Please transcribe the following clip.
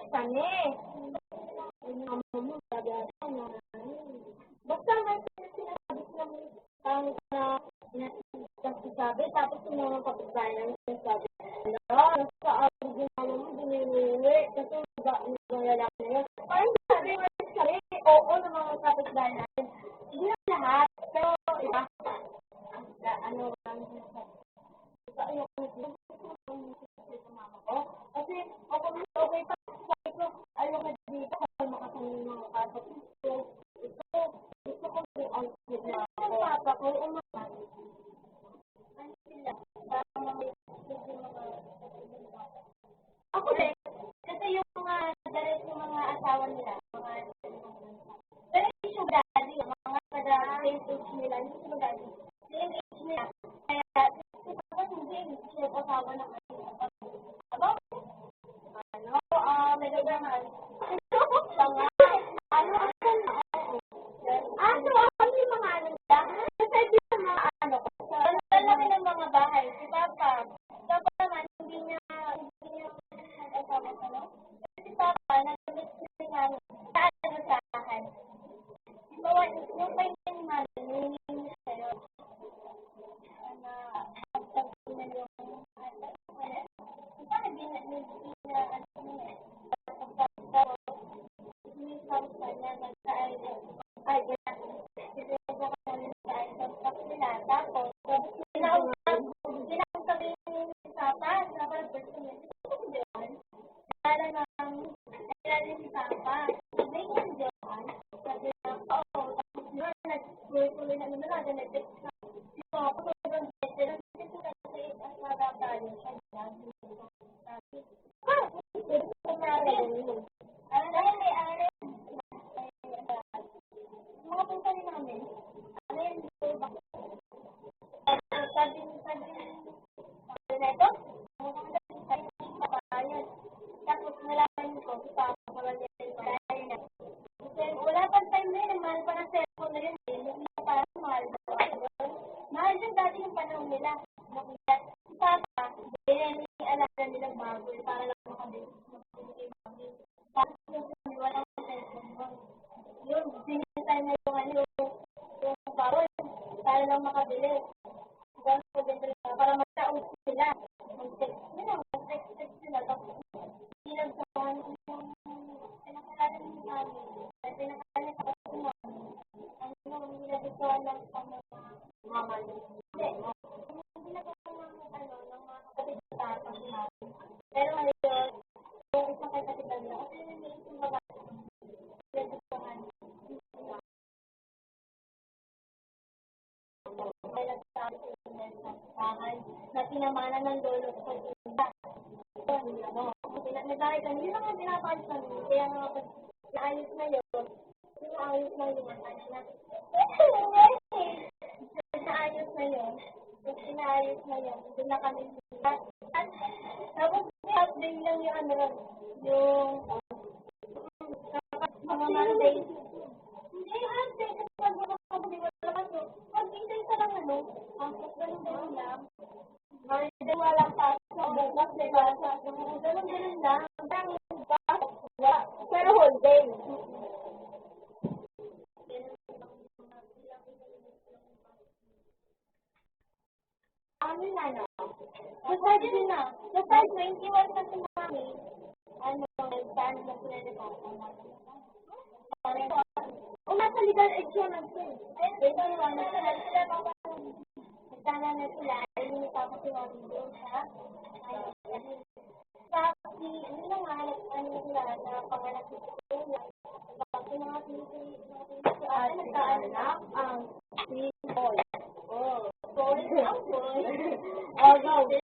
kami. Mama mo, sabi ata, basta may sinasabi silang sabi, tapos yung mga kapitbayan sinasabi, sa araw din mama mo, diniwiwi, kasi yung lalaki na yun. Parang sabi, oo ng mga kapitbayan natin. Hindi na lahat, pero iba. Ano, kasi okay pa sabi ko ayaw ka dito kasi makasanay mga kasap ko gusto ko may outfit na ako papa ko umaman ano sila ako din kasi yung mga dalit yung mga asawa nila mga pero hindi siya daddy mga kada same age nila hindi siya daddy same age nila kaya hindi siya asawa na naman. Tanga. Ano kami mga ano nila? Kasi di sa mga ano ko. Ang laki ng mga bahay. Si Papa. Papa naman, hindi niya asawa sa no? Si Papa, nag-miss niya sa akin. Yung kayo ni Mami, hinihingi niya sa'yo. Na, pagsabihin na yung paano hindi na na pinamana ng lolo sa iba. Nagkakita, hindi naman pinapalit kami. Kaya nga, naayos na yun. Naayos na yun. Naayos na yun. Naayos na yun. Doon na kami. Tapos, update lang yung ano, yung mga Monday. Hindi, update. Pag-intay ka lang ano, ganun lang. Walang pasok, bukas, diba? Ganun lang. Pero whole day. Amin na, no? Kasi din na. Kasi 21 na si Mami. Ano, nag-stand na sila ni Papa. Nasa legal age yun natin. Ito naman, sila Papa. Nagtana na sila. Hindi ni Papa si Mami doon, ha? Kasi, ano na nga, ano sila, na panganak si Papa. Kasi mga nagkaanak ang si Paul. Oh, Paul. Oh, go.